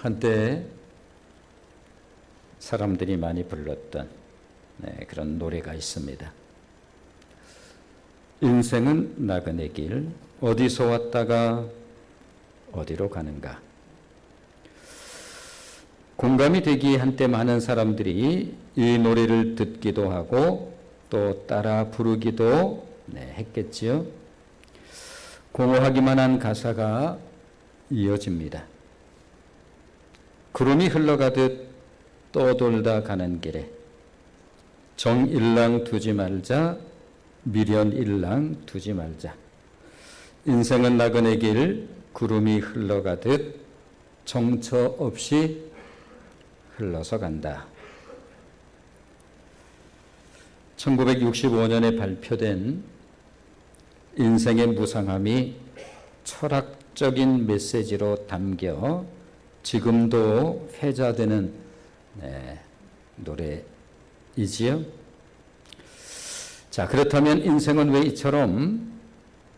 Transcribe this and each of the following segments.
한때 사람들이 많이 불렀던 그런 노래가 있습니다. 인생은 나그네 길, 어디서 왔다가 어디로 가는가. 공감이 되기에 한때 많은 사람들이 이 노래를 듣기도 하고 또 따라 부르기도 했겠지요. 공허하기만 한 가사가 이어집니다. 구름이 흘러가듯 떠돌다 가는 길에 정일랑 두지 말자, 미련일랑 두지 말자. 인생은 나그네 길, 구름이 흘러가듯 정처 없이 흘러서 간다. 1965년에 발표된 인생의 무상함이 철학적인 메시지로 담겨 지금도 회자되는 노래이지요. 자, 그렇다면 인생은 왜 이처럼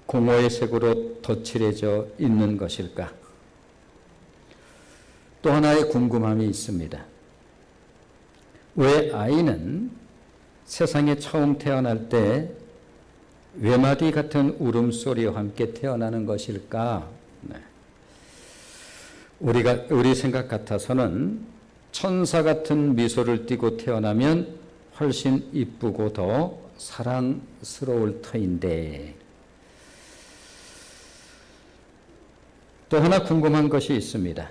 공허의 색으로 덧칠해져 있는 것일까? 또 하나의 궁금함이 있습니다. 왜 아이는 세상에 처음 태어날 때 외마디 같은 울음소리와 함께 태어나는 것일까? 우리 생각 같아서는 천사 같은 미소를 띠고 태어나면 훨씬 이쁘고 더 사랑스러울 터인데, 또 하나 궁금한 것이 있습니다.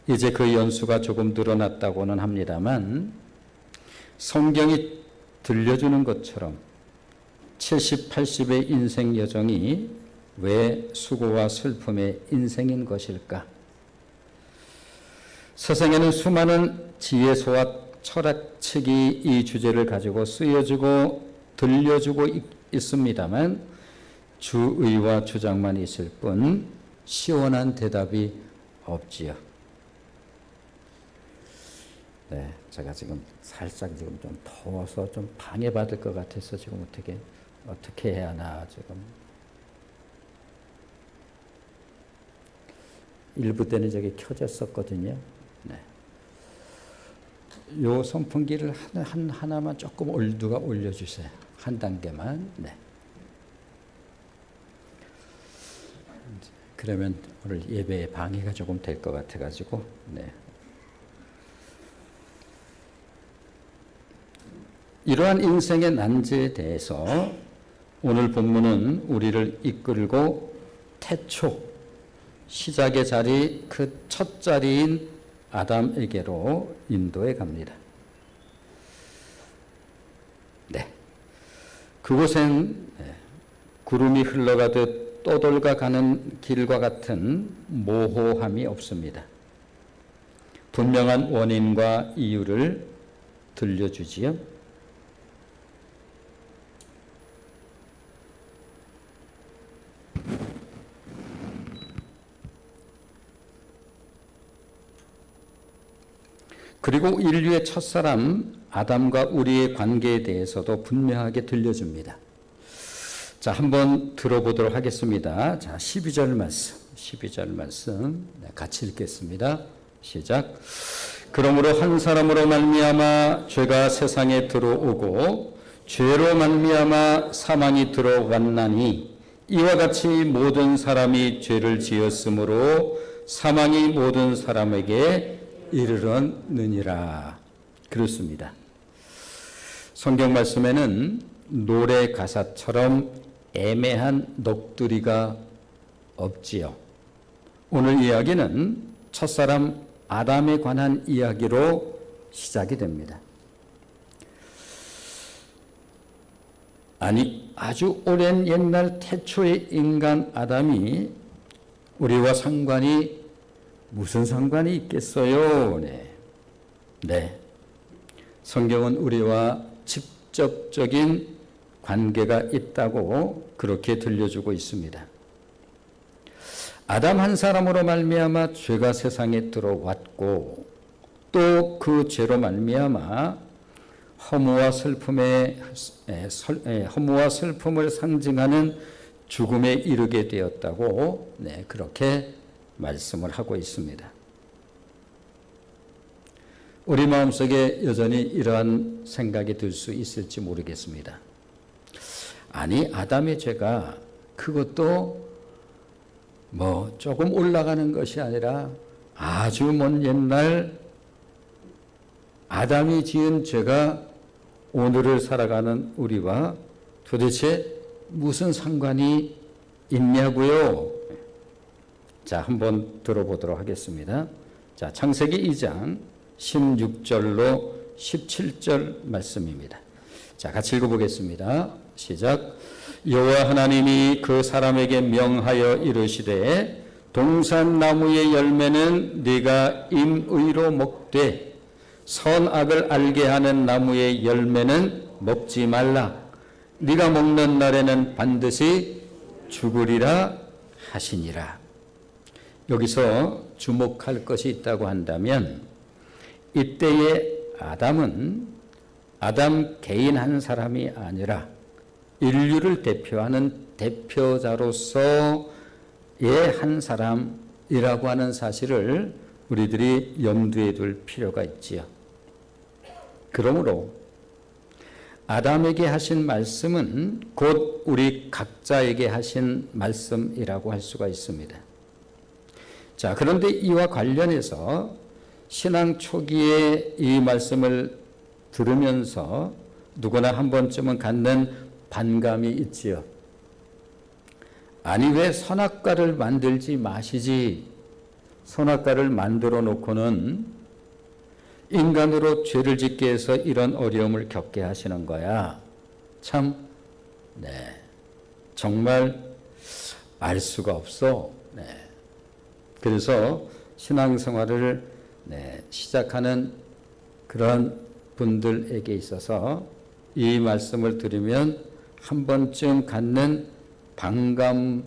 이제 그 연수가 조금 늘어났다고는 합니다만 성경이 들려주는 것처럼 70, 80의 인생 여정이 왜 수고와 슬픔의 인생인 것일까? 세상에는 수많은 지혜서와 철학책이 이 주제를 가지고 쓰여지고 들려주고 있습니다만 주의와 주장만 있을 뿐 시원한 대답이 없지요. 제가 지금 살짝 지금 좀 더워서 좀 방해받을 것 같아서 지금 어떻게 해야 하나 지금. 일부 때는 저기 켜졌었거든요. 요 선풍기를 하나만 조금 누가 올려주세요. 한 단계만. 그러면 오늘 예배에 방해가 조금 될 것 같아가지고. 이러한 인생의 난제에 대해서 오늘 본문은 우리를 이끌고 태초, 시작의 자리, 그 첫 자리인 아담에게로 인도해 갑니다. 그곳엔 구름이 흘러가듯 떠돌가 가는 길과 같은 모호함이 없습니다. 분명한 원인과 이유를 들려주지요. 그리고 인류의 첫사람 아담과 우리의 관계에 대해서도 분명하게 들려줍니다. 자, 한번 들어보도록 하겠습니다. 자, 12절 말씀 같이 읽겠습니다. 시작. 그러므로 한 사람으로 말미암아 죄가 세상에 들어오고 죄로 말미암아 사망이 들어왔나니 이와 같이 모든 사람이 죄를 지었으므로 사망이 모든 사람에게 이르렀느니라. 그렇습니다. 성경 말씀에는 노래 가사처럼 애매한 넋두리가 없지요. 오늘 이야기는 첫사람 아담에 관한 이야기로 시작이 됩니다. 아니, 아주 오랜 옛날 태초의 인간 아담이 우리와 무슨 상관이 있겠어요? 성경은 우리와 직접적인 관계가 있다고 그렇게 들려주고 있습니다. 아담 한 사람으로 말미암아 죄가 세상에 들어왔고 또 그 죄로 말미암아 허무와 슬픔을 상징하는 죽음에 이르게 되었다고 그렇게 말씀을 하고 있습니다. 우리 마음속에 여전히 이러한 생각이 들 수 있을지 모르겠습니다. 아니, 아담의 죄가 그것도 뭐 조금 올라가는 것이 아니라 아주 먼 옛날 아담이 지은 죄가 오늘을 살아가는 우리와 도대체 무슨 상관이 있냐고요? 자, 한번 들어보도록 하겠습니다. 자, 창세기 2장 16절로 17절 말씀입니다. 자, 같이 읽어보겠습니다. 시작. 여호와 하나님이 그 사람에게 명하여 이르시되 동산나무의 열매는 네가 임의로 먹되 선악을 알게 하는 나무의 열매는 먹지 말라. 네가 먹는 날에는 반드시 죽으리라 하시니라. 여기서 주목할 것이 있다고 한다면 이때의 아담은 아담 개인 한 사람이 아니라 인류를 대표하는 대표자로서의 한 사람이라고 하는 사실을 우리들이 염두에 둘 필요가 있지요. 그러므로 아담에게 하신 말씀은 곧 우리 각자에게 하신 말씀이라고 할 수가 있습니다. 자, 그런데 이와 관련해서 신앙 초기에 이 말씀을 들으면서 누구나 한 번쯤은 갖는 반감이 있지요. 아니, 왜 선악과를 만들지 마시지? 선악과를 만들어 놓고는 인간으로 죄를 짓게 해서 이런 어려움을 겪게 하시는 거야. 참, 정말 알 수가 없어. 그래서 신앙생활을 시작하는 그런 분들에게 있어서 이 말씀을 들으면 한 번쯤 갖는 반감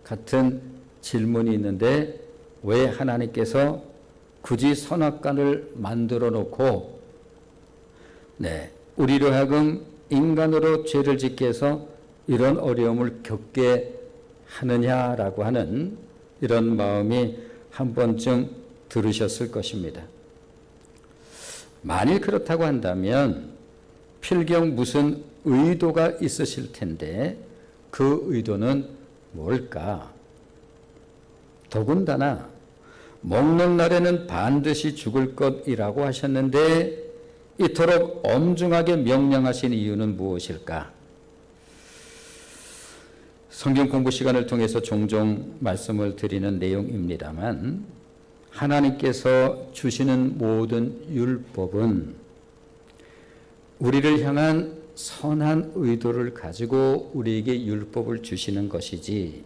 같은 질문이 있는데 왜 하나님께서 굳이 선악과를 만들어 놓고 우리로 하여금 인간으로 죄를 짓게 해서 이런 어려움을 겪게 하느냐라고 하는 이런 마음이 한 번쯤 들으셨을 것입니다. 만일 그렇다고 한다면 필경 무슨 의도가 있으실 텐데 그 의도는 뭘까? 더군다나 먹는 날에는 반드시 죽을 것이라고 하셨는데 이토록 엄중하게 명령하신 이유는 무엇일까? 성경 공부 시간을 통해서 종종 말씀을 드리는 내용입니다만 하나님께서 주시는 모든 율법은 우리를 향한 선한 의도를 가지고 우리에게 율법을 주시는 것이지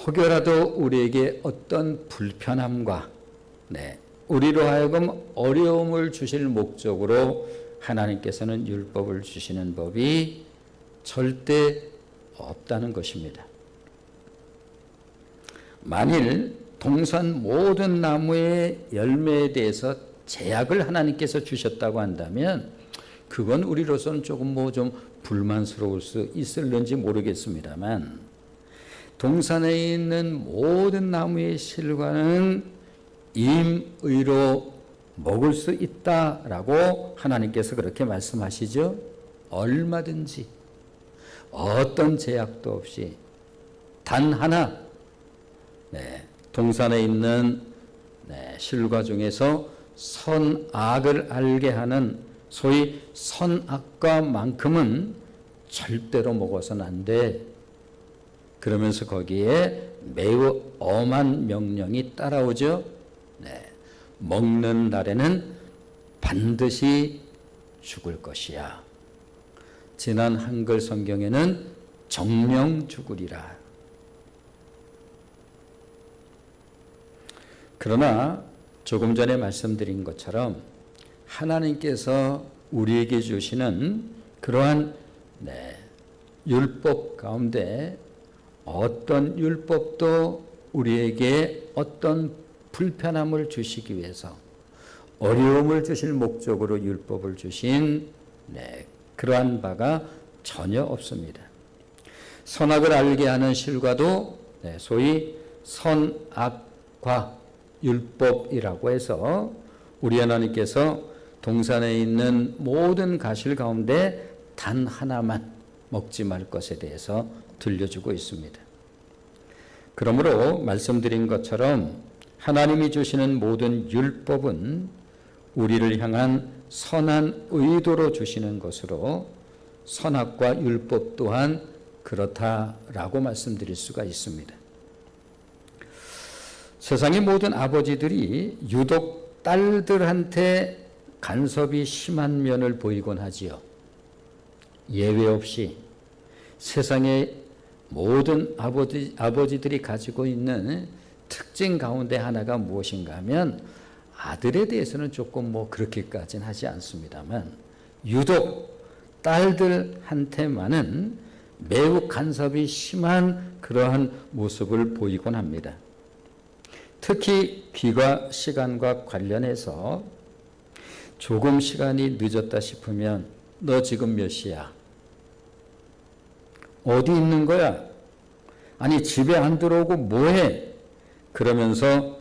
혹여라도 우리에게 어떤 불편함과 우리로 하여금 어려움을 주실 목적으로 하나님께서는 율법을 주시는 법이 절대 없다는 것입니다. 만일 동산 모든 나무의 열매에 대해서 제약을 하나님께서 주셨다고 한다면 그건 우리로서는 조금 좀 불만스러울 수 있을는지 모르겠습니다만 동산에 있는 모든 나무의 실과는 임의로 먹을 수 있다라고 하나님께서 그렇게 말씀하시죠. 얼마든지 어떤 제약도 없이 단 하나 동산에 있는 실과 중에서 선악을 알게 하는 소위 선악과만큼은 절대로 먹어서는 안 돼. 그러면서 거기에 매우 엄한 명령이 따라오죠. 먹는 날에는 반드시 죽을 것이야. 지난 한글 성경에는 정령 죽으리라. 그러나 조금 전에 말씀드린 것처럼 하나님께서 우리에게 주시는 그러한 율법 가운데 어떤 율법도 우리에게 어떤 불편함을 주시기 위해서 어려움을 주실 목적으로 율법을 주신 그러한 바가 전혀 없습니다. 선악을 알게 하는 실과도 소위 선악과 율법이라고 해서 우리 하나님께서 동산에 있는 모든 가실 가운데 단 하나만 먹지 말 것에 대해서 들려주고 있습니다. 그러므로 말씀드린 것처럼 하나님이 주시는 모든 율법은 우리를 향한 선한 의도로 주시는 것으로 선악과 율법 또한 그렇다라고 말씀드릴 수가 있습니다. 세상의 모든 아버지들이 유독 딸들한테 간섭이 심한 면을 보이곤 하지요. 예외 없이 세상의 모든 아버지들이 가지고 있는 특징 가운데 하나가 무엇인가 하면 아들에 대해서는 조금 그렇게까지는 하지 않습니다만 유독 딸들한테만은 매우 간섭이 심한 그러한 모습을 보이곤 합니다. 특히 귀가 시간과 관련해서 조금 시간이 늦었다 싶으면 너 지금 몇 시야? 어디 있는 거야? 아니 집에 안 들어오고 뭐해? 그러면서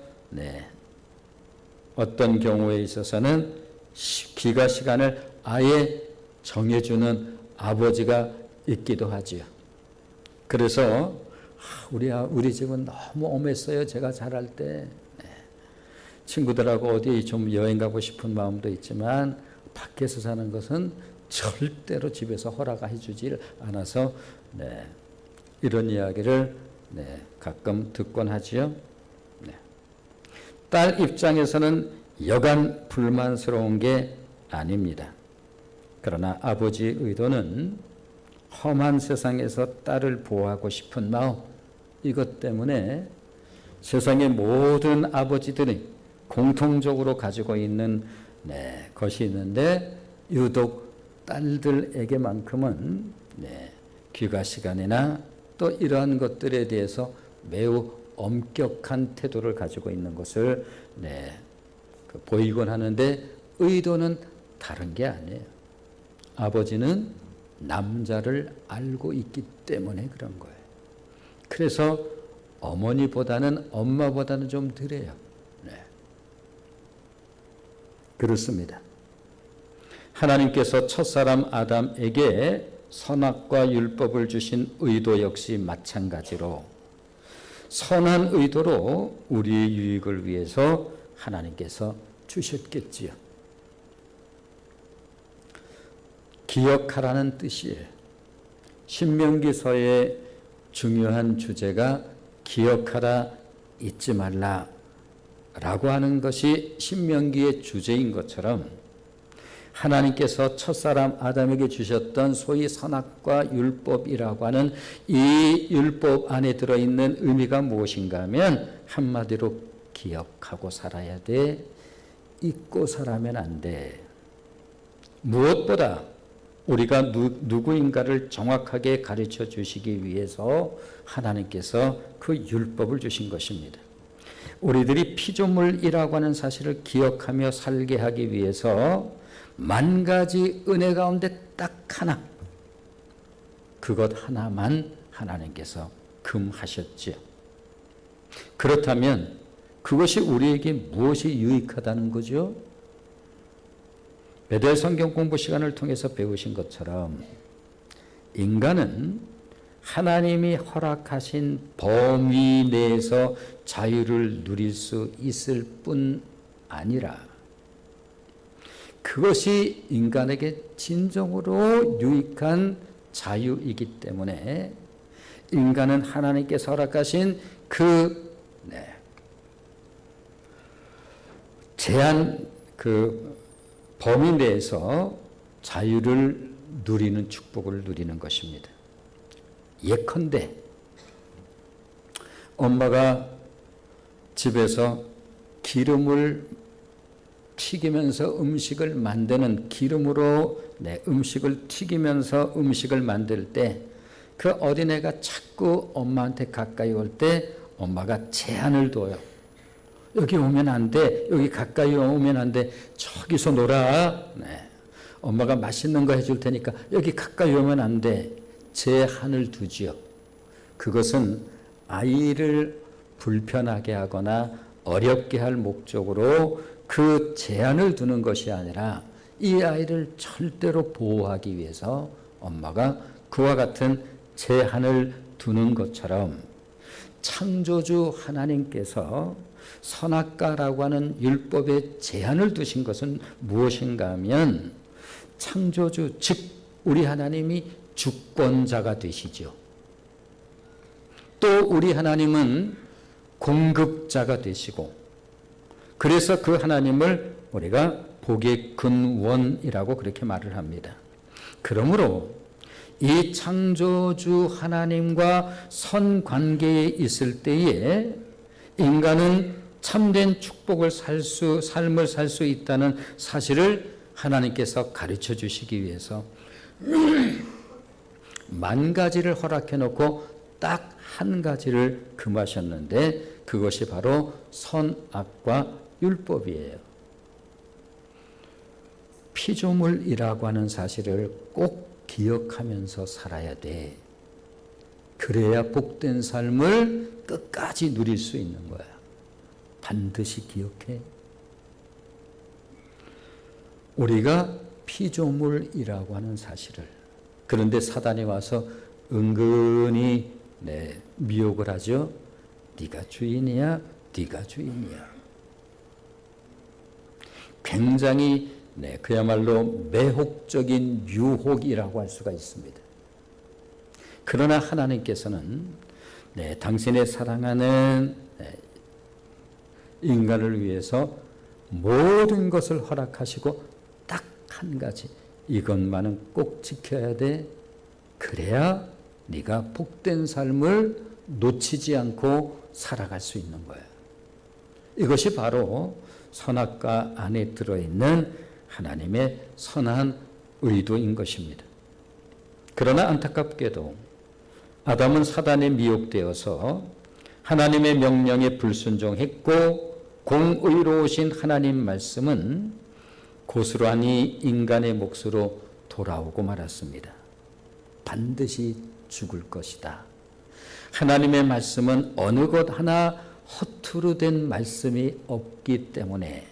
어떤 경우에 있어서는 귀가 시간을 아예 정해주는 아버지가 있기도 하지요. 그래서 우리 집은 너무 엄했어요. 제가 자랄 때 친구들하고 어디 좀 여행 가고 싶은 마음도 있지만 밖에서 사는 것은 절대로 집에서 허락해 주질 않아서 이런 이야기를 가끔 듣곤 하지요. 딸 입장에서는 여간 불만스러운 게 아닙니다. 그러나 아버지의 의도는 험한 세상에서 딸을 보호하고 싶은 마음, 이것 때문에 세상의 모든 아버지들이 공통적으로 가지고 있는 것이 있는데 유독 딸들에게만큼은 귀가 시간이나 또 이러한 것들에 대해서 매우 엄격한 태도를 가지고 있는 것을 보이곤 하는데 의도는 다른 게 아니에요. 아버지는 남자를 알고 있기 때문에 그런 거예요. 그래서 어머니보다는 엄마보다는 좀 덜해요. 그렇습니다. 하나님께서 첫사람 아담에게 선악과 율법을 주신 의도 역시 마찬가지로 선한 의도로 우리의 유익을 위해서 하나님께서 주셨겠지요. 기억하라는 뜻이에요. 신명기서의 중요한 주제가 기억하라, 잊지 말라 라고 하는 것이 신명기의 주제인 것처럼 하나님께서 첫사람 아담에게 주셨던 소위 선악과 율법이라고 하는 이 율법 안에 들어있는 의미가 무엇인가 하면 한마디로 기억하고 살아야 돼. 잊고 살아면 안 돼. 무엇보다 우리가 누구인가를 정확하게 가르쳐 주시기 위해서 하나님께서 그 율법을 주신 것입니다. 우리들이 피조물이라고 하는 사실을 기억하며 살게 하기 위해서 만 가지 은혜 가운데 딱 하나, 그것 하나만 하나님께서 금하셨지요. 그렇다면 그것이 우리에게 무엇이 유익하다는 거죠? 베델 성경 공부 시간을 통해서 배우신 것처럼 인간은 하나님이 허락하신 범위 내에서 자유를 누릴 수 있을 뿐 아니라 그것이 인간에게 진정으로 유익한 자유이기 때문에 인간은 하나님께서 허락하신 그 제한 범위 내에서 자유를 누리는 축복을 누리는 것입니다. 예컨대 엄마가 집에서 기름을 튀기면서 음식을 만드는 기름으로 음식을 튀기면서 음식을 만들 때 그 어린애가 자꾸 엄마한테 가까이 올 때 엄마가 제한을 둬요. 여기 오면 안 돼. 여기 가까이 오면 안 돼. 저기서 놀아. 엄마가 맛있는 거 해줄 테니까 여기 가까이 오면 안 돼. 제한을 두지요. 그것은 아이를 불편하게 하거나 어렵게 할 목적으로 그 제한을 두는 것이 아니라 이 아이를 절대로 보호하기 위해서 엄마가 그와 같은 제한을 두는 것처럼 창조주 하나님께서 선악과라고 하는 율법에 제한을 두신 것은 무엇인가 하면 창조주, 즉 우리 하나님이 주권자가 되시죠. 또 우리 하나님은 공급자가 되시고, 그래서 그 하나님을 우리가 복의 근원이라고 그렇게 말을 합니다. 그러므로 이 창조주 하나님과 선관계에 있을 때에 인간은 참된 축복을 삶을 살 수 있다는 사실을 하나님께서 가르쳐 주시기 위해서 만 가지를 허락해 놓고 딱 한 가지를 금하셨는데 그것이 바로 선악과 율법이에요. 피조물이라고 하는 사실을 꼭 기억하면서 살아야 돼. 그래야 복된 삶을 끝까지 누릴 수 있는 거야. 반드시 기억해. 우리가 피조물이라고 하는 사실을. 그런데 사단이 와서 은근히 미혹을 하죠. 네가 주인이야, 네가 주인이야. 굉장히 그야말로 매혹적인 유혹이라고 할 수가 있습니다. 그러나 하나님께서는 당신의 사랑하는 인간을 위해서 모든 것을 허락하시고 딱 한 가지, 이것만은 꼭 지켜야 돼. 그래야 네가 복된 삶을 놓치지 않고 살아갈 수 있는 거야. 이것이 바로 선악과 안에 들어있는 하나님의 선한 의도인 것입니다. 그러나 안타깝게도 아담은 사단에 미혹되어서 하나님의 명령에 불순종했고, 공의로우신 하나님 말씀은 고스란히 인간의 몫으로 돌아오고 말았습니다. 반드시 죽을 것이다. 하나님의 말씀은 어느 것 하나 허투루 된 말씀이 없기 때문에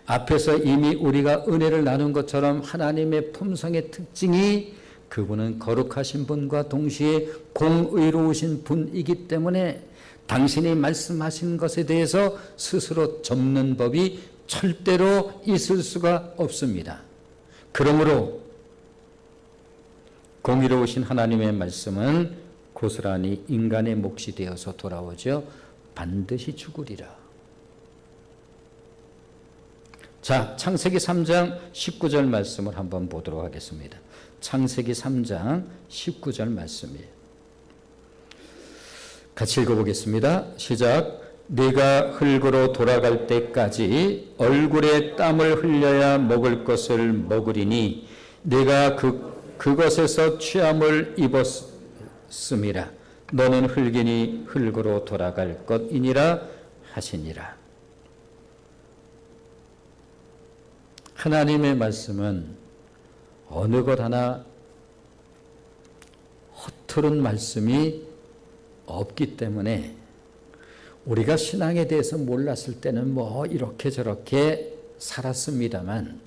앞에서 이미 우리가 은혜를 나눈 것처럼 하나님의 품성의 특징이 그분은 거룩하신 분과 동시에 공의로우신 분이기 때문에 당신이 말씀하신 것에 대해서 스스로 접는 법이 절대로 있을 수가 없습니다. 그러므로 공의로우신 하나님의 말씀은 고스란히 인간의 몫이 되어서 돌아오죠. 반드시 죽으리라. 자, 창세기 3장 19절 말씀을 한번 보도록 하겠습니다. 창세기 3장 19절 말씀이에요. 같이 읽어보겠습니다. 시작. 네가 흙으로 돌아갈 때까지 얼굴에 땀을 흘려야 먹을 것을 먹으리니 네가 그것에서 취함을 입었음이라. 너는 흙이니 흙으로 돌아갈 것이니라 하시니라. 하나님의 말씀은 어느 것 하나 허투른 말씀이 없기 때문에 우리가 신앙에 대해서 몰랐을 때는 뭐 이렇게 저렇게 살았습니다만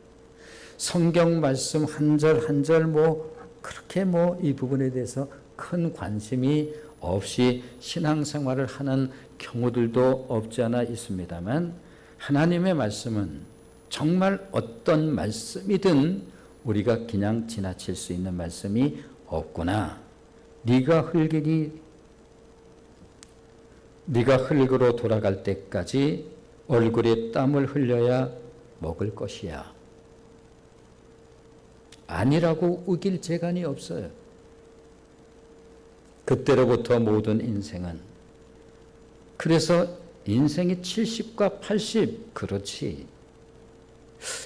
성경 말씀 한 절 한 절 그렇게 이 부분에 대해서 큰 관심이 없이 신앙생활을 하는 경우들도 없지 않아 있습니다만 하나님의 말씀은 정말 어떤 말씀이든 우리가 그냥 지나칠 수 있는 말씀이 없구나. 네가 흙으로 돌아갈 때까지 얼굴에 땀을 흘려야 먹을 것이야. 아니라고 우길 재간이 없어요. 그때로부터 모든 인생은, 그래서 인생이 70과 80, 그렇지.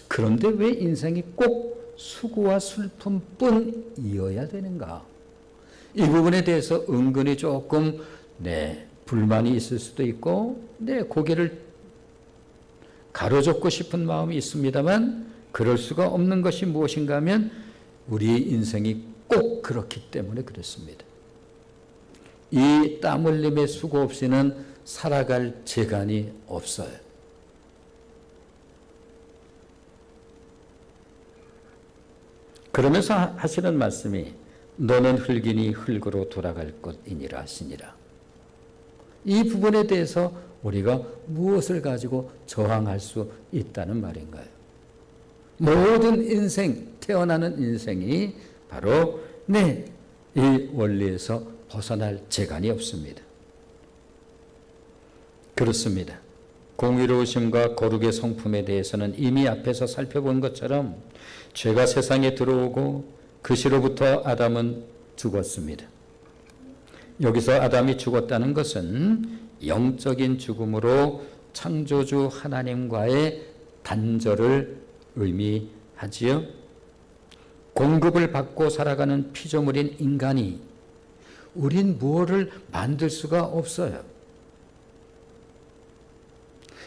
그런데 왜 인생이 꼭 수고와 슬픔뿐이어야 되는가? 이 부분에 대해서 은근히 조금 불만이 있을 수도 있고 고개를 가로젓고 싶은 마음이 있습니다만 그럴 수가 없는 것이 무엇인가 하면 우리의 인생이 꼭 그렇기 때문에 그렇습니다. 이 땀 흘림의 수고 없이는 살아갈 재간이 없어요. 그러면서 하시는 말씀이 너는 흙이니 흙으로 돌아갈 것이니라 하시니라. 이 부분에 대해서 우리가 무엇을 가지고 저항할 수 있다는 말인가요? 모든 인생, 태어나는 인생이 바로 이 원리에서 벗어날 재간이 없습니다. 그렇습니다. 공의로우심과 거룩의 성품에 대해서는 이미 앞에서 살펴본 것처럼 죄가 세상에 들어오고 그 시로부터 아담은 죽었습니다. 여기서 아담이 죽었다는 것은 영적인 죽음으로 창조주 하나님과의 단절을 의미하지요. 공급을 받고 살아가는 피조물인 인간이 우린 무엇을 만들 수가 없어요.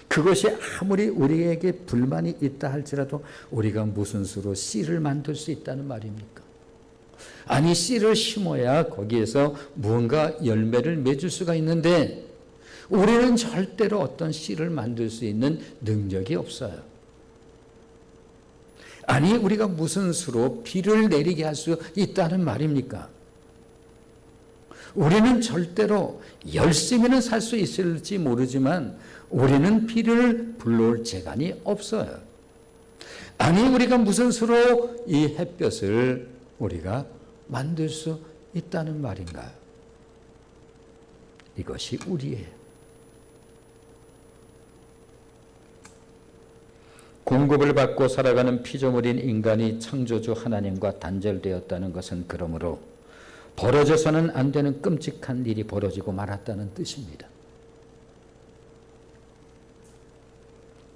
그것이 아무리 우리에게 불만이 있다 할지라도 우리가 무슨 수로 씨를 만들 수 있다는 말입니까? 아니, 씨를 심어야 거기에서 무언가 열매를 맺을 수가 있는데 우리는 절대로 어떤 씨를 만들 수 있는 능력이 없어요. 아니, 우리가 무슨 수로 비를 내리게 할 수 있다는 말입니까? 우리는 절대로 열심히는 살 수 있을지 모르지만 우리는 비를 불러올 재간이 없어요. 아니, 우리가 무슨 수로 이 햇볕을 우리가 만들 수 있다는 말인가요? 이것이 우리예요. 공급을 받고 살아가는 피조물인 인간이 창조주 하나님과 단절되었다는 것은 그러므로 벌어져서는 안 되는 끔찍한 일이 벌어지고 말았다는 뜻입니다.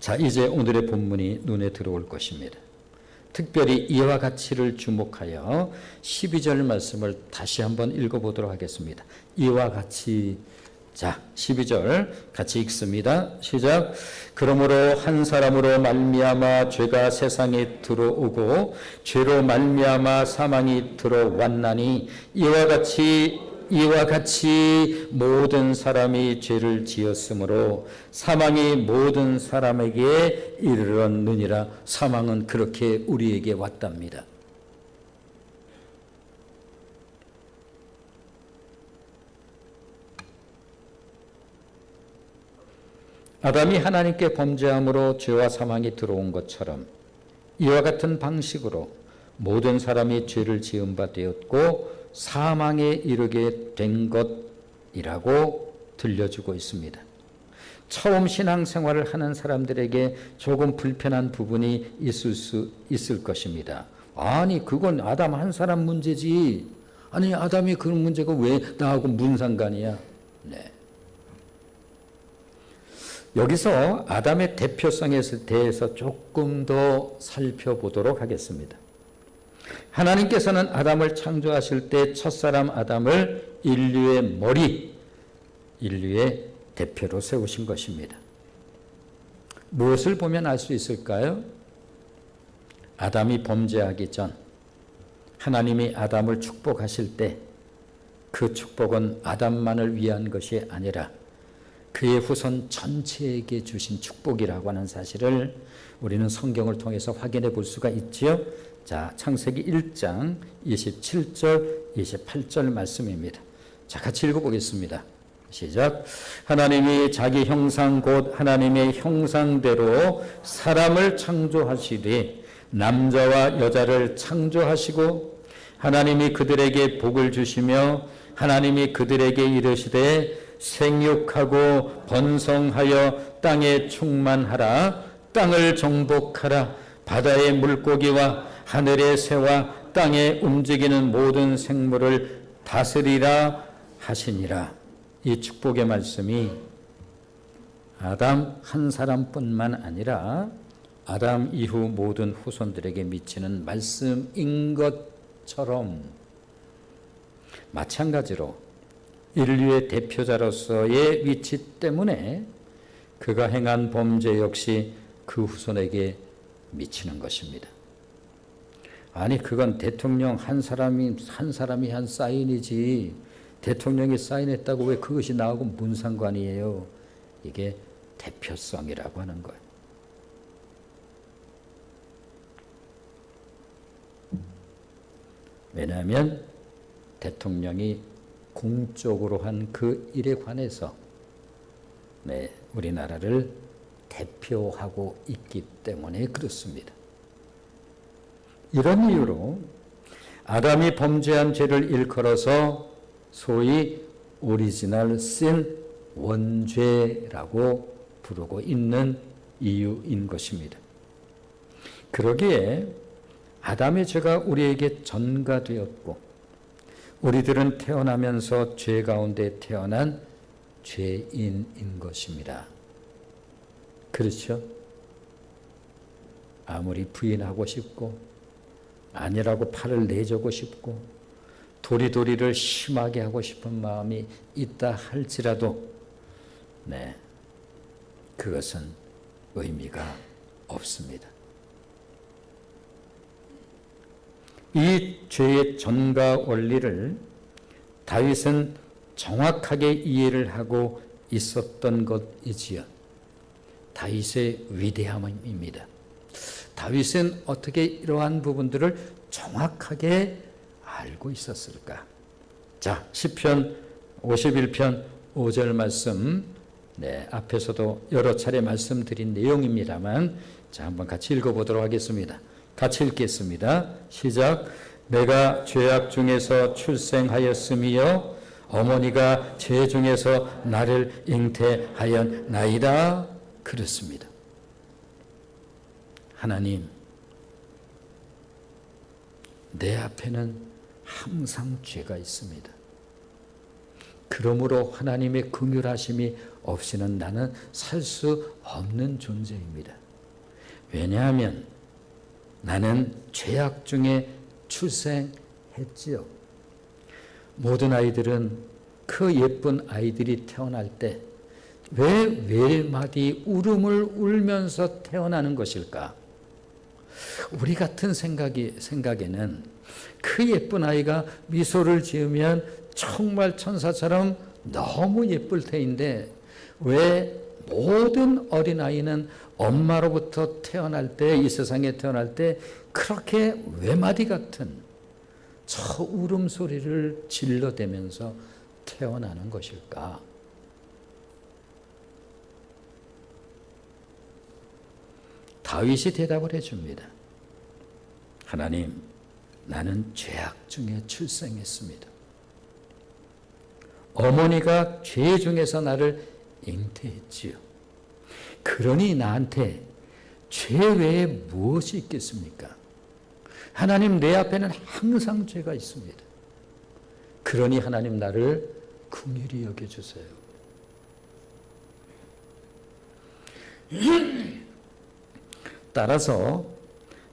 자, 이제 오늘의 본문이 눈에 들어올 것입니다. 특별히 이와 같이를 주목하여 12절 말씀을 다시 한번 읽어보도록 하겠습니다. 이와 같이. 자, 12절 같이 읽습니다. 시작. 그러므로 한 사람으로 말미암아 죄가 세상에 들어오고 죄로 말미암아 사망이 들어왔나니 이와 같이 모든 사람이 죄를 지었으므로 사망이 모든 사람에게 이르렀느니라. 사망은 그렇게 우리에게 왔답니다. 아담이 하나님께 범죄함으로 죄와 사망이 들어온 것처럼 이와 같은 방식으로 모든 사람이 죄를 지은 바 되었고 사망에 이르게 된 것이라고 들려주고 있습니다. 처음 신앙생활을 하는 사람들에게 조금 불편한 부분이 있을 것입니다. 아니, 그건 아담 한 사람 문제지. 아니, 아담이 그런 문제가 왜 나하고 무슨 상관이야? 네. 여기서 아담의 대표성에 대해서 조금 더 살펴보도록 하겠습니다. 하나님께서는 아담을 창조하실 때 첫사람 아담을 인류의 머리, 인류의 대표로 세우신 것입니다. 무엇을 보면 알 수 있을까요? 아담이 범죄하기 전 하나님이 아담을 축복하실 때 그 축복은 아담만을 위한 것이 아니라 그의 후손 전체에게 주신 축복이라고 하는 사실을 우리는 성경을 통해서 확인해 볼 수가 있지요. 자, 창세기 1장 27절, 28절 말씀입니다. 자, 같이 읽어보겠습니다. 시작. 하나님이 자기 형상 곧 하나님의 형상대로 사람을 창조하시되 남자와 여자를 창조하시고 하나님이 그들에게 복을 주시며 하나님이 그들에게 이르시되 생육하고 번성하여 땅에 충만하라. 땅을 정복하라. 바다의 물고기와 하늘의 새와 땅에 움직이는 모든 생물을 다스리라 하시니라. 이 축복의 말씀이 아담 한 사람뿐만 아니라 아담 이후 모든 후손들에게 미치는 말씀인 것처럼 마찬가지로 인류의 대표자로서의 위치 때문에 그가 행한 범죄 역시 그 후손에게 미치는 것입니다. 아니, 그건 대통령 한 사람이 한 사인이지 대통령이 사인했다고 왜 그것이 나하고 무슨 상관이에요? 이게 대표성이라고 하는 거예요. 왜냐하면 대통령이 공적으로 한 그 일에 관해서 우리나라를 대표하고 있기 때문에 그렇습니다. 이런 이유로 아담이 범죄한 죄를 일컬어서 소위 오리지널 신, 원죄라고 부르고 있는 이유인 것입니다. 그러기에 아담의 죄가 우리에게 전가되었고 우리들은 태어나면서 죄 가운데 태어난 죄인인 것입니다. 그렇죠? 아무리 부인하고 싶고 아니라고 팔을 내주고 싶고 도리도리를 심하게 하고 싶은 마음이 있다 할지라도 그것은 의미가 없습니다. 이 죄의 전가 원리를 다윗은 정확하게 이해를 하고 있었던 것이지요. 다윗의 위대함입니다. 다윗은 어떻게 이러한 부분들을 정확하게 알고 있었을까? 자, 시편 51편 5절 말씀, 앞에서도 여러 차례 말씀드린 내용입니다만, 자, 한번 같이 읽어보도록 하겠습니다. 같이 읽겠습니다. 시작. 내가 죄악 중에서 출생하였으며 어머니가 죄 중에서 나를 잉태하였나이다. 그렇습니다. 하나님, 내 앞에는 항상 죄가 있습니다. 그러므로 하나님의 긍휼하심이 없이는 나는 살 수 없는 존재입니다. 왜냐하면 나는 죄악 중에 출생했지요. 모든 아이들은 그 예쁜 아이들이 태어날 때 왜 웰마디 울음을 울면서 태어나는 것일까? 우리 같은 생각에는 그 예쁜 아이가 미소를 지으면 정말 천사처럼 너무 예쁠 테인데 왜 모든 어린아이는 엄마로부터 태어날 때, 이 세상에 태어날 때 그렇게 외마디 같은 저 울음소리를 질러대면서 태어나는 것일까? 다윗이 대답을 해줍니다. 하나님, 나는 죄악 중에 출생했습니다. 어머니가 죄 중에서 나를 잉태했지요. 그러니 나한테 죄 외에 무엇이 있겠습니까? 하나님, 내 앞에는 항상 죄가 있습니다. 그러니 하나님, 나를 긍휼히 여겨주세요. 따라서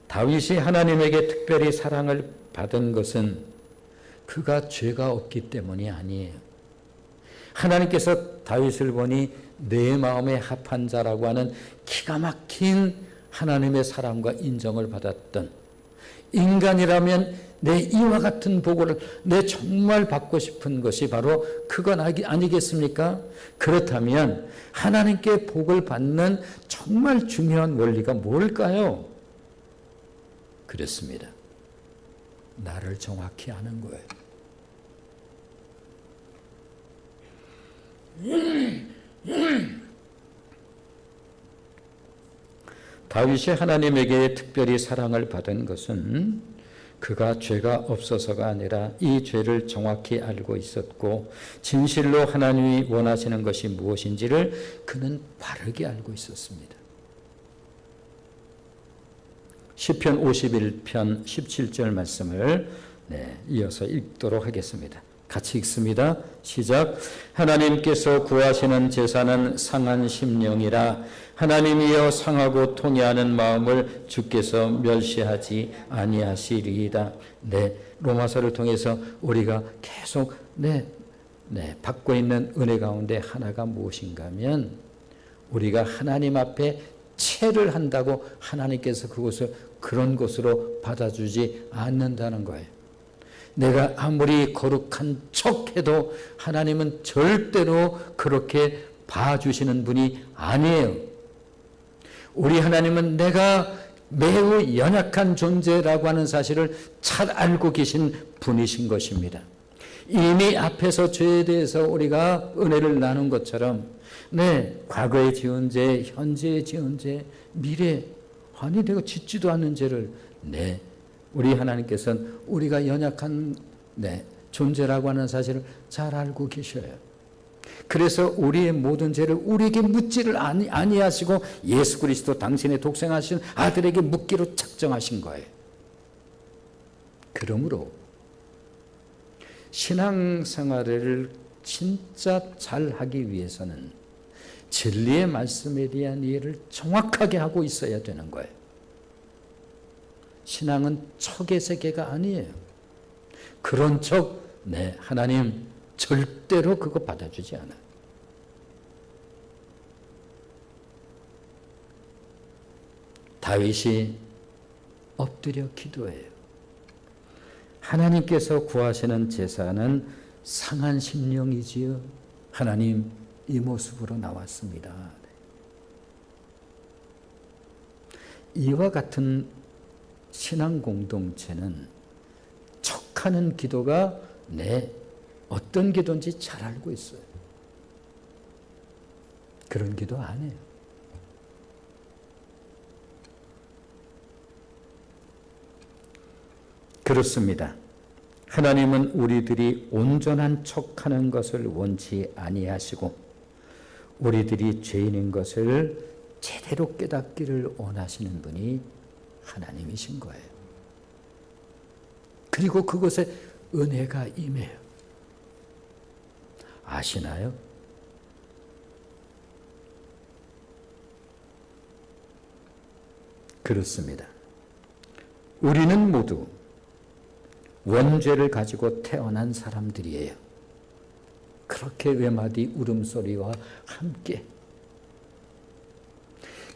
다윗이 하나님에게 특별히 사랑을 받은 것은 그가 죄가 없기 때문이 아니에요. 하나님께서 다윗을 보니 내 마음에 합한 자라고 하는 기가 막힌 하나님의 사랑과 인정을 받았던, 인간이라면 내 이와 같은 보고를 내 정말 받고 싶은 것이 바로 그건 아니겠습니까? 그렇다면 하나님께 복을 받는 정말 중요한 원리가 뭘까요? 그렇습니다. 나를 정확히 아는 거예요. 다윗이 하나님에게 특별히 사랑을 받은 것은 그가 죄가 없어서가 아니라 이 죄를 정확히 알고 있었고 진실로 하나님이 원하시는 것이 무엇인지를 그는 바르게 알고 있었습니다. 시편 51편 17절 말씀을 이어서 읽도록 하겠습니다. 같이 읽습니다. 시작. 하나님께서 구하시는 제사는 상한 심령이라 하나님이여 상하고 통해하는 마음을 주께서 멸시하지 아니하시리이다. 로마서를 통해서 우리가 계속 받고 있는 은혜 가운데 하나가 무엇인가 하면 우리가 하나님 앞에 체를 한다고 하나님께서 그것을 그런 것으로 받아주지 않는다는 거예요. 내가 아무리 거룩한 척해도 하나님은 절대로 그렇게 봐주시는 분이 아니에요. 우리 하나님은 내가 매우 연약한 존재라고 하는 사실을 잘 알고 계신 분이신 것입니다. 이미 앞에서 죄에 대해서 우리가 은혜를 나눈 것처럼 과거에 지은 죄, 현재에 지은 죄, 미래, 아니 내가 짓지도 않는 죄를 우리 하나님께서는 우리가 연약한 존재라고 하는 사실을 잘 알고 계셔요. 그래서 우리의 모든 죄를 우리에게 묻지를 아니하시고 예수 그리스도 당신의 독생하신 아들에게 묻기로 작정하신 거예요. 그러므로 신앙생활을 진짜 잘하기 위해서는 진리의 말씀에 대한 이해를 정확하게 하고 있어야 되는 거예요. 신앙은 척의 세계가 아니에요. 그런 척 하나님 절대로 그거 받아주지 않아요. 다윗이 엎드려 기도해요. 하나님께서 구하시는 제사는 상한 심령이지요. 하나님 이 모습으로 나왔습니다. 이와 같은 신앙 공동체는 척하는 기도가 어떤 기도인지 잘 알고 있어요. 그런 기도 안 해요. 그렇습니다. 하나님은 우리들이 온전한 척하는 것을 원치 아니하시고 우리들이 죄인인 것을 제대로 깨닫기를 원하시는 분이 하나님이신 거예요. 그리고 그것에 은혜가 임해요. 아시나요? 그렇습니다. 우리는 모두 원죄를 가지고 태어난 사람들이에요. 그렇게 외마디 울음소리와 함께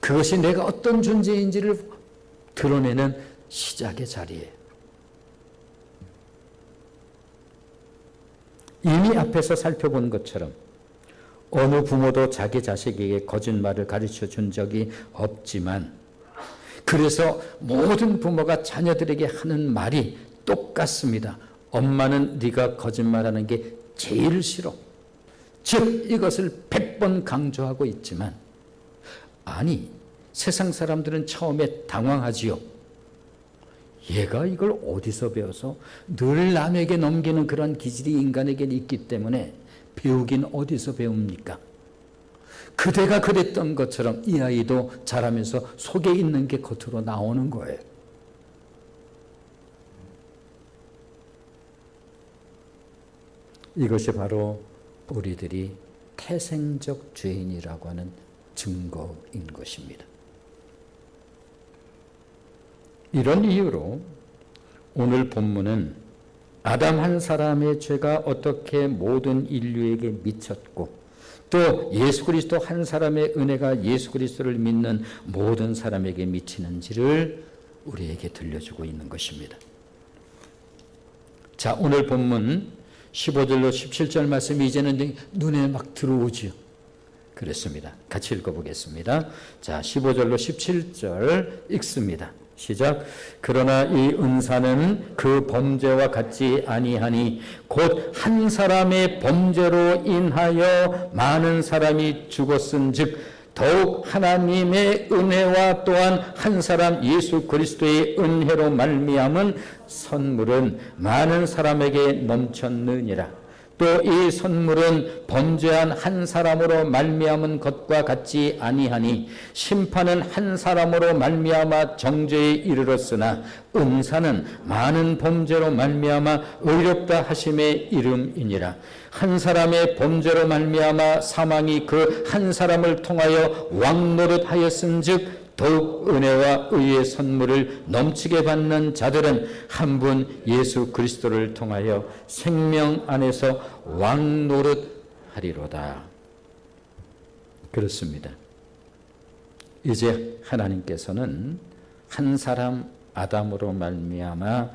그것이 내가 어떤 존재인지를 드러내는 시작의 자리예요. 이미 앞에서 살펴본 것처럼 어느 부모도 자기 자식에게 거짓말을 가르쳐 준 적이 없지만 그래서 모든 부모가 자녀들에게 하는 말이 똑같습니다. 엄마는 네가 거짓말하는 게 제일 싫어. 즉 이것을 100번 강조하고 있지만 아니 세상 사람들은 처음에 당황하지요. 얘가 이걸 어디서 배워서 늘 남에게 넘기는 그런 기질이 인간에게 있기 때문에 배우긴 어디서 배웁니까? 그대가 그랬던 것처럼 이 아이도 자라면서 속에 있는 게 겉으로 나오는 거예요. 이것이 바로 우리들이 태생적 죄인이라고 하는 증거인 것입니다. 이런 이유로 오늘 본문은 아담 한 사람의 죄가 어떻게 모든 인류에게 미쳤고 또 예수 그리스도 한 사람의 은혜가 예수 그리스도를 믿는 모든 사람에게 미치는지를 우리에게 들려주고 있는 것입니다. 자, 오늘 본문 15절로 17절 말씀이 이제는 눈에 막 들어오지요. 그렇습니다. 같이 읽어보겠습니다. 자, 15절로 17절 읽습니다. 시작. 그러나 이 은사는 그 범죄와 같지 아니하니 곧 한 사람의 범죄로 인하여 많은 사람이 죽었은즉 더욱 하나님의 은혜와 또한 한 사람 예수 그리스도의 은혜로 말미암은 선물은 많은 사람에게 넘쳤느니라. 또 이 선물은 범죄한 한 사람으로 말미암은 것과 같지 아니하니 심판은 한 사람으로 말미암아 정죄에 이르렀으나 은사는 많은 범죄로 말미암아 의롭다 하심의 이름이니라. 한 사람의 범죄로 말미암아 사망이 그 한 사람을 통하여 왕노릇하였은즉 더욱 은혜와 의의 선물을 넘치게 받는 자들은 한 분 예수 그리스도를 통하여 생명 안에서 왕노릇하리로다. 그렇습니다. 이제 하나님께서는 한 사람 아담으로 말미암아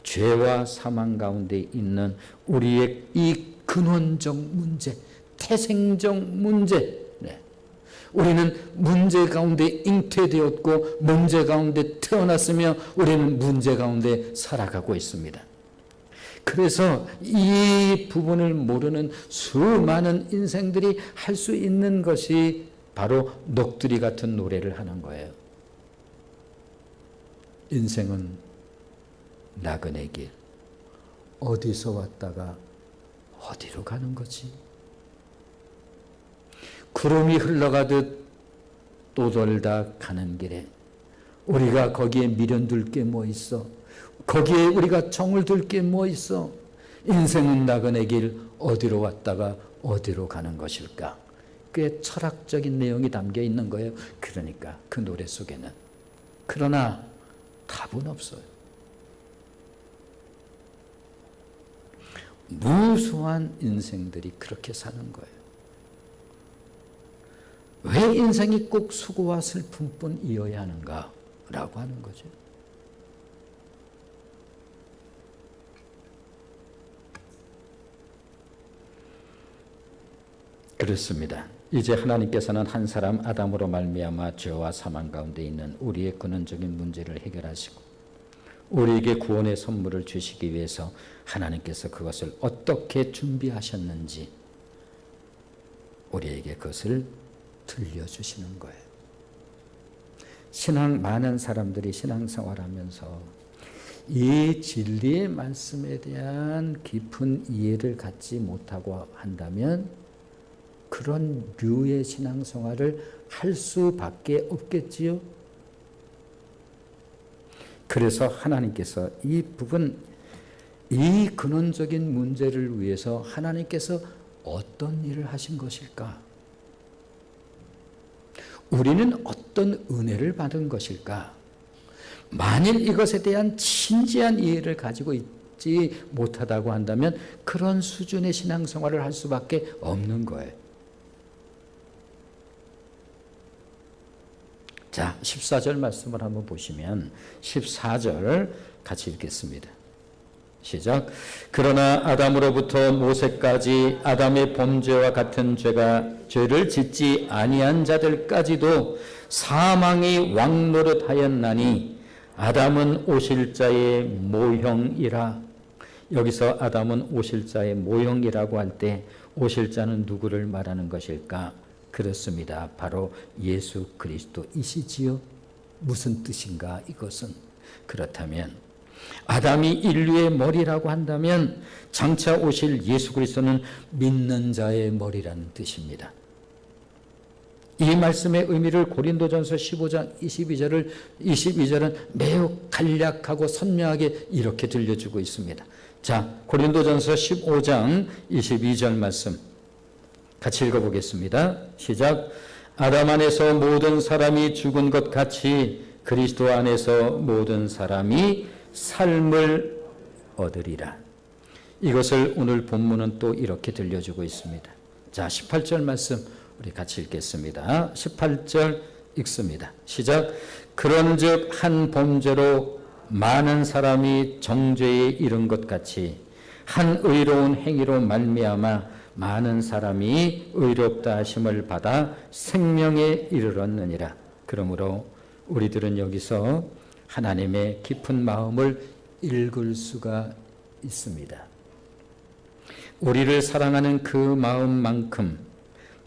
죄와 사망 가운데 있는 우리의 이 근원적 문제, 태생적 문제, 우리는 문제 가운데 잉태되었고 문제 가운데 태어났으며 우리는 문제 가운데 살아가고 있습니다. 그래서 이 부분을 모르는 수많은 인생들이 할 수 있는 것이 바로 녹두리 같은 노래를 하는 거예요. 인생은 나그네 길, 어디서 왔다가 어디로 가는 거지? 구름이 흘러가듯 또 돌다 가는 길에 우리가 거기에 미련둘 게 뭐 있어? 거기에 우리가 정을 들 게 뭐 있어? 인생은 나그네 길, 어디로 왔다가 어디로 가는 것일까? 꽤 철학적인 내용이 담겨 있는 거예요. 그러니까 그 노래 속에는. 그러나 답은 없어요. 무수한 인생들이 그렇게 사는 거예요. 왜 인생이 꼭 수고와 슬픔뿐 이어야 하는가? 라고 하는 거죠. 그렇습니다. 이제 하나님께서는 한 사람 아담으로 말미암아 죄와 사망 가운데 있는 우리의 근원적인 문제를 해결하시고 우리에게 구원의 선물을 주시기 위해서 하나님께서 그것을 어떻게 준비하셨는지 우리에게 그것을 들려주시는 거예요. 많은 사람들이 신앙생활하면서 이 진리의 말씀에 대한 깊은 이해를 갖지 못하고 한다면 그런 류의 신앙생활을 할 수밖에 없겠지요. 그래서 하나님께서 이 부분, 이 근원적인 문제를 위해서 하나님께서 어떤 일을 하신 것일까? 우리는 어떤 은혜를 받은 것일까? 만일 이것에 대한 진지한 이해를 가지고 있지 못하다고 한다면 그런 수준의 신앙생활을 할 수밖에 없는 거예요. 자, 14절 말씀을 한번 보시면 14절 같이 읽겠습니다. 시작. 그러나 아담으로부터 모세까지 아담의 범죄와 같은 죄를 짓지 아니한 자들까지도 사망이 왕노릇하였나니 아담은 오실 자의 모형이라. 여기서 아담은 오실 자의 모형이라고 할 때 오실 자는 누구를 말하는 것일까? 그렇습니다. 바로 예수 그리스도이시지요. 무슨 뜻인가 이것은? 그렇다면 아담이 인류의 머리라고 한다면 장차 오실 예수 그리스도는 믿는 자의 머리라는 뜻입니다. 이 말씀의 의미를 고린도전서 15장 22절은 매우 간략하고 선명하게 이렇게 들려주고 있습니다. 자, 고린도전서 15장 22절 말씀 같이 읽어보겠습니다. 시작. 아담 안에서 모든 사람이 죽은 것 같이 그리스도 안에서 모든 사람이 삶을 얻으리라. 이것을 오늘 본문은 또 이렇게 들려주고 있습니다. 자, 18절 말씀 우리 같이 읽겠습니다. 18절 읽습니다. 시작. 그런즉 한 범죄로 많은 사람이 정죄에 이른 것 같이 한 의로운 행위로 말미암아 많은 사람이 의롭다 하심을 받아 생명에 이르렀느니라. 그러므로 우리들은 여기서 하나님의 깊은 마음을 읽을 수가 있습니다. 우리를 사랑하는 그 마음만큼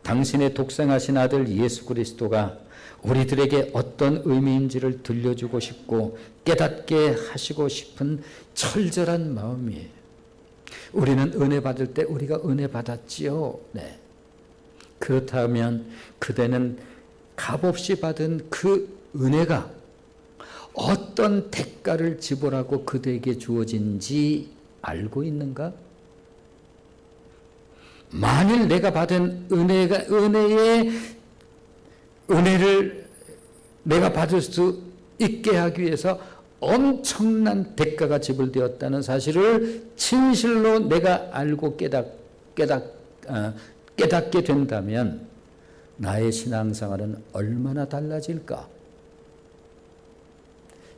당신의 독생하신 아들 예수 그리스도가 우리들에게 어떤 의미인지를 들려주고 싶고 깨닫게 하시고 싶은 철저한 마음이에요. 우리는 은혜 받을 때 우리가 은혜 받았지요. 네. 그렇다면 그대는 값없이 받은 그 은혜가 어떤 대가를 지불하고 그대에게 주어진지 알고 있는가? 만일 내가 받은 은혜를 내가 받을 수 있게 하기 위해서 엄청난 대가가 지불되었다는 사실을 진실로 내가 알고 깨닫게 된다면 나의 신앙생활은 얼마나 달라질까?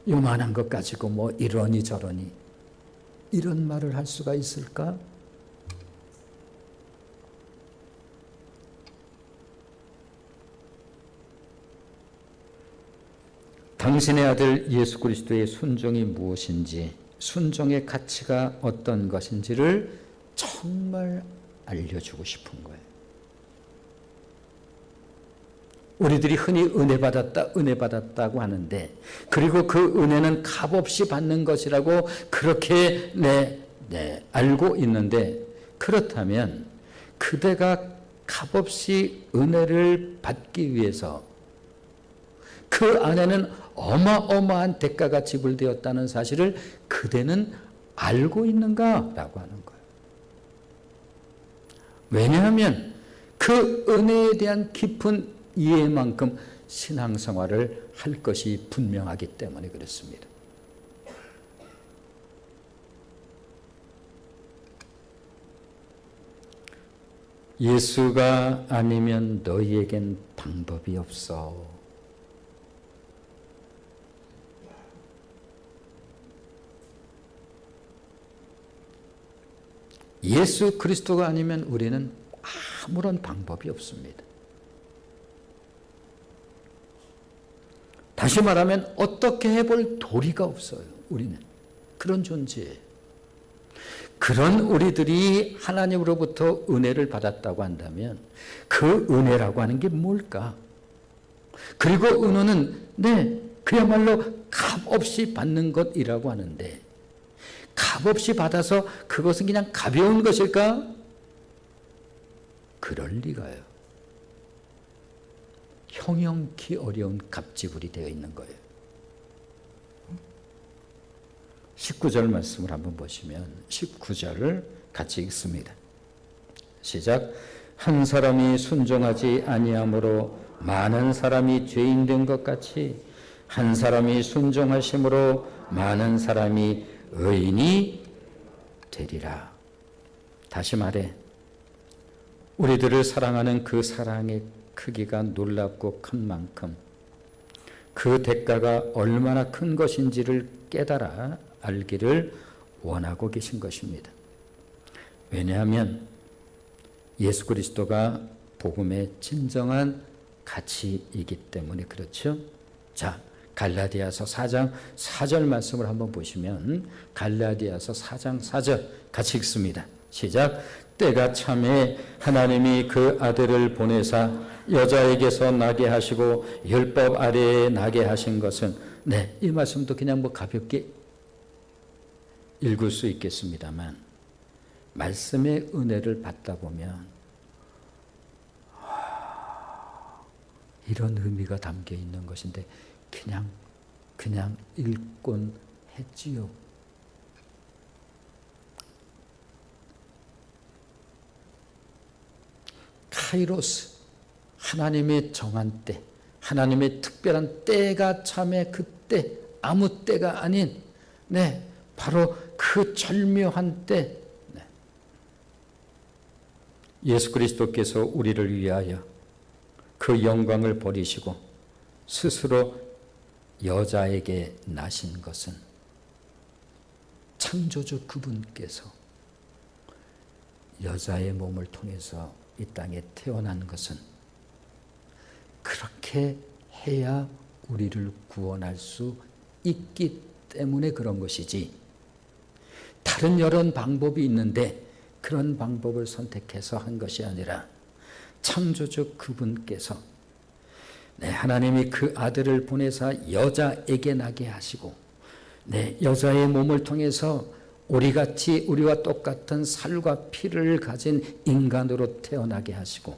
요만한 것 가지고 뭐 이러니 저러니 이런 말을 할 수가 있을까? 당신의 아들 예수 그리스도의 순종이 무엇인지, 순종의 가치가 어떤 것인지를 정말 알려주고 싶은 거예요. 우리들이 흔히 은혜 받았다고 하는데, 그리고 그 은혜는 값없이 받는 것이라고 그렇게 알고 있는데, 그렇다면 그대가 값없이 은혜를 받기 위해서 그 안에는 어마어마한 대가가 지불되었다는 사실을 그대는 알고 있는가라고 하는 거예요. 왜냐하면 그 은혜에 대한 깊은 이해만큼 신앙생활을 할 것이 분명하기 때문에 그렇습니다. 예수가 아니면 너희에겐 방법이 없어. 예수 그리스도가 아니면 우리는 아무런 방법이 없습니다. 다시 말하면 어떻게 해볼 도리가 없어요. 우리는 그런 존재예요. 그런 우리들이 하나님으로부터 은혜를 받았다고 한다면 그 은혜라고 하는 게 뭘까? 그리고 은혜는 그야말로 값없이 받는 것이라고 하는데, 값없이 받아서 그것은 그냥 가벼운 것일까? 그럴 리가요. 형용기 어려운 값지불이 되어 있는 거예요. 19절 말씀을 한번 보시면 19절을 같이 읽습니다. 시작. 한 사람이 순종하지 아니함으로 많은 사람이 죄인 된 것 같이 한 사람이 순종하심으로 많은 사람이 의인이 되리라. 다시 말해, 우리들을 사랑하는 그 사랑의 크기가 놀랍고 큰 만큼 그 대가가 얼마나 큰 것인지를 깨달아 알기를 원하고 계신 것입니다. 왜냐하면 예수 그리스도가 복음의 진정한 가치이기 때문에 그렇죠. 자, 갈라디아서 4장 4절 말씀을 한번 보시면 갈라디아서 4장 4절 같이 읽습니다. 시작. 때가 참에 하나님이 그 아들을 보내사 여자에게서 나게 하시고 율법 아래에 나게 하신 것은, 이 말씀도 그냥 가볍게 읽을 수 있겠습니다만, 말씀의 은혜를 받다 보면 이런 의미가 담겨 있는 것인데 그냥 읽곤 했지요. 카이로스, 하나님의 정한 때, 하나님의 특별한 때가 참에 그때, 아무 때가 아닌 바로 그 절묘한 때, 예수 그리스도께서 우리를 위하여 그 영광을 버리시고 스스로 여자에게 나신 것은, 창조주 그분께서 여자의 몸을 통해서 이 땅에 태어난 것은 그렇게 해야 우리를 구원할 수 있기 때문에 그런 것이지, 다른 여러 방법이 있는데 그런 방법을 선택해서 한 것이 아니라 창조주 그분께서 하나님이 그 아들을 보내사 여자에게 나게 하시고 여자의 몸을 통해서 우리와 똑같은 살과 피를 가진 인간으로 태어나게 하시고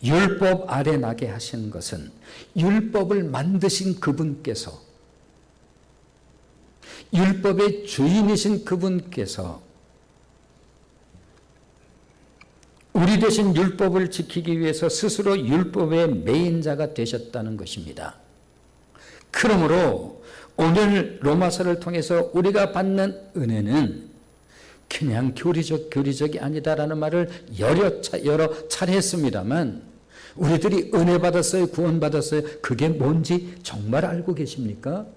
율법 아래 나게 하신 것은 율법을 만드신 그분께서, 율법의 주인이신 그분께서 우리 대신 율법을 지키기 위해서 스스로 율법의 매인자가 되셨다는 것입니다. 그러므로 오늘 로마서를 통해서 우리가 받는 은혜는 그냥 교리적이 아니다라는 말을 여러 차례 했습니다만, 우리들이 은혜 받았어요, 구원 받았어요, 그게 뭔지 정말 알고 계십니까?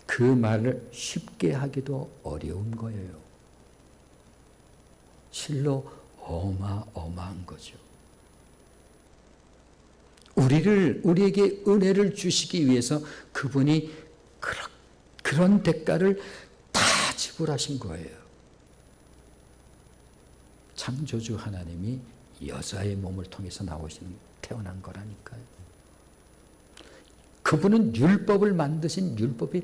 그 말을 쉽게 하기도 어려운 거예요. 실로 어마어마한 거죠. 우리에게 은혜를 주시기 위해서 그분이 그런 대가를 다 지불하신 거예요. 창조주 하나님이 여자의 몸을 통해서 태어난 거라니까요. 그분은 율법을 만드신 율법의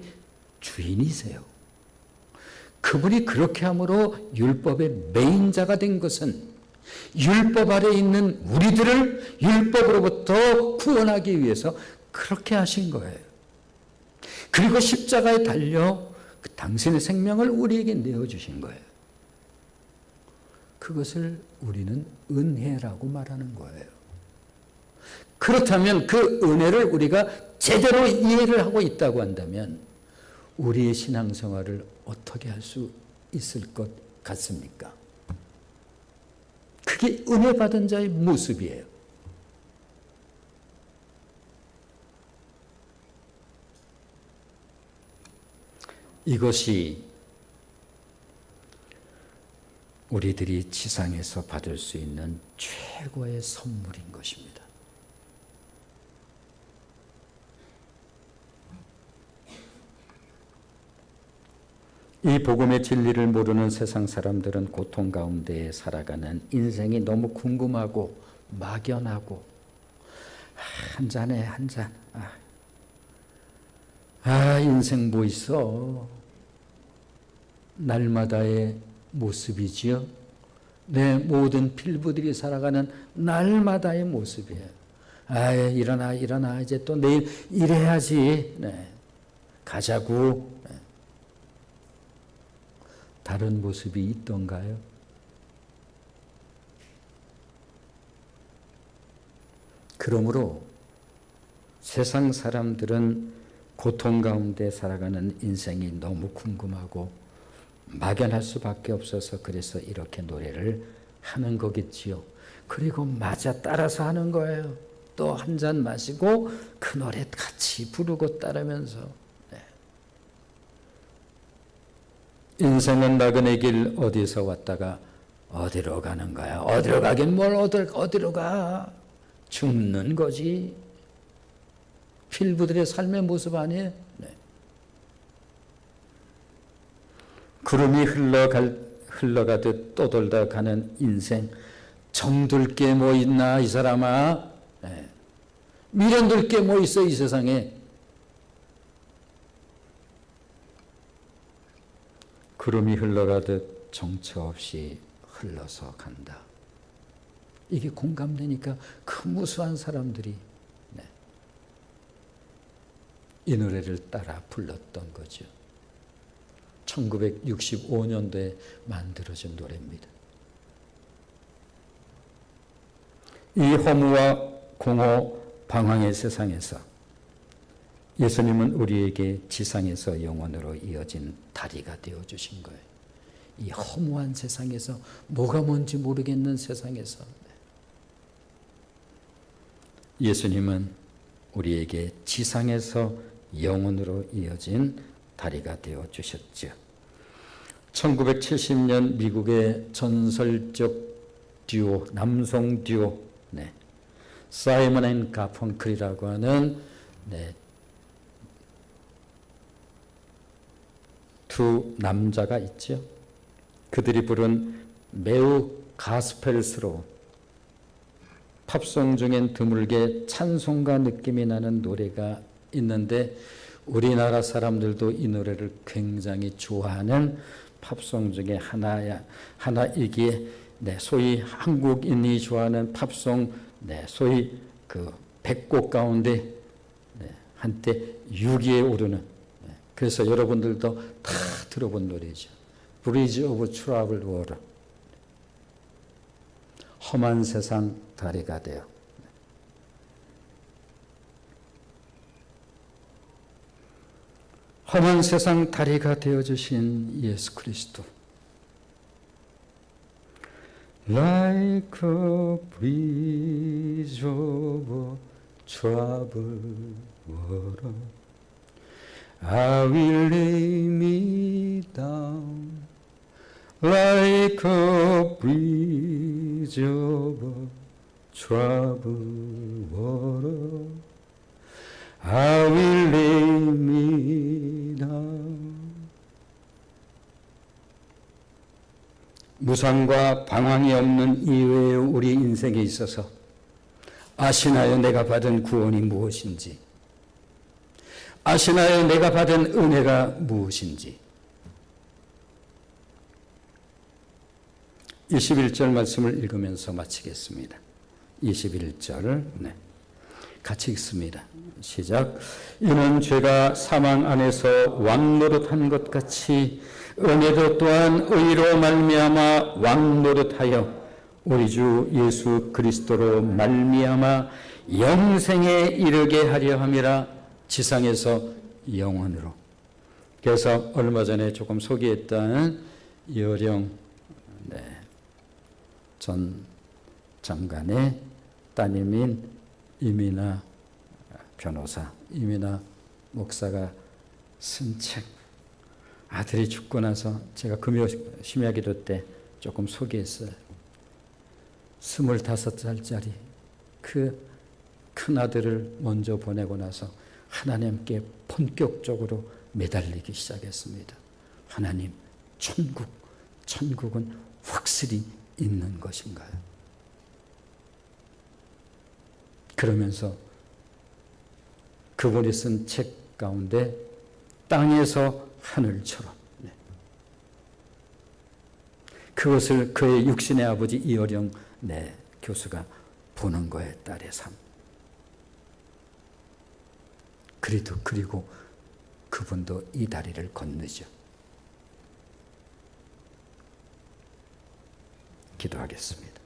주인이세요. 그분이 그렇게 함으로 율법의 메인자가 된 것은 율법 아래 있는 우리들을 율법으로부터 구원하기 위해서 그렇게 하신 거예요. 그리고 십자가에 달려 그 당신의 생명을 우리에게 내어주신 거예요. 그것을 우리는 은혜라고 말하는 거예요. 그렇다면 그 은혜를 우리가 제대로 이해를 하고 있다고 한다면 우리의 신앙생활을 어떻게 할 수 있을 것 같습니까? 그게 은혜 받은 자의 모습이에요. 이것이 우리들이 지상에서 받을 수 있는 최고의 선물인 것입니다. 이 복음의 진리를 모르는 세상 사람들은 고통 가운데 살아가는 인생이 너무 궁금하고 막연하고 한 잔에 한 잔. 인생 뭐 있어? 날마다의 모습이지요. 내 모든 필부들이 살아가는 날마다의 모습이에요. 일어나 이제 또 내일 일해야지. 네. 가자고. 네. 다른 모습이 있던가요? 그러므로 세상 사람들은 고통 가운데 살아가는 인생이 너무 궁금하고 막연할 수밖에 없어서 그래서 이렇게 노래를 하는 거겠지요. 그리고 맞아 따라서 하는 거예요. 또 한 잔 마시고 그 노래 같이 부르고 따르면서. 네. 인생은 나그네 길 어디서 왔다가 어디로 가는 거야. 어디로 가긴 뭘 어디로 가. 죽는 거지. 필부들의 삶의 모습 아니에요? 네. 구름이 흘러가듯 떠돌다 가는 인생. 정들 게 뭐 있나 이 사람아? 네. 미련들 게 뭐 있어 이 세상에? 구름이 흘러가듯 정처 없이 흘러서 간다. 이게 공감되니까 그 무수한 사람들이 이 노래를 따라 불렀던 거죠. 1965년도에 만들어진 노래입니다. 이 허무와 공허 방황의 세상에서 예수님은 우리에게 지상에서 영원으로 이어진 다리가 되어주신 거예요. 이 허무한 세상에서 뭐가 뭔지 모르겠는 세상에서 예수님은 우리에게 지상에서 영원으로 이어진 다리가 되어주셨죠. 1970년 미국의 전설적 듀오, 남성 듀오, 사이먼 앤 가펑클이라고 하는 두 남자가 있죠. 그들이 부른 매우 가스펠스러운 팝송 중엔 드물게 찬송가 느낌이 나는 노래가 있는데 우리나라 사람들도 이 노래를 굉장히 좋아하는 팝송 중에 하나이기에 소위 한국인이 좋아하는 팝송 소위 그 100곡 가운데 한때 6위에 오르는 그래서 여러분들도 다 들어본 노래죠. 브리지 오브 트러블 워터. 험한 세상 다리가 되어 험한 세상 다리가 되어주신 예수 그리스도. Like a bridge over troubled water, I will lay me down. Like a bridge over troubled water, I will lay me down. 무상과 방황이 없는 이외의 우리 인생에 있어서 아시나요? 내가 받은 구원이 무엇인지, 아시나요? 내가 받은 은혜가 무엇인지. 21절 말씀을 읽으면서 마치겠습니다. 21절 같이 읽습니다. 시작. 이는 죄가 사망 안에서 왕노릇한 것 같이 은혜도 또한 의로 말미암아 왕노릇하여 우리 주 예수 그리스도로 말미암아 영생에 이르게 하려 함이라. 지상에서 영원으로. 그래서 얼마 전에 조금 소개했던 이어령 전 장관의 따님인 이민아 변호사, 이민아 목사가 쓴 책, 아들이 죽고 나서 제가 금요 심야기도 때 조금 소개했어요. 25살짜리 그 큰아들을 먼저 보내고 나서 하나님께 본격적으로 매달리기 시작했습니다. 하나님, 천국은 확실히 있는 것인가요? 그러면서 그분이 쓴 책 가운데 땅에서 하늘처럼, 그것을 그의 육신의 아버지 이어령 교수가 보는 거예요. 딸의 삶. 그리고 그분도 이 다리를 건너죠. 기도하겠습니다.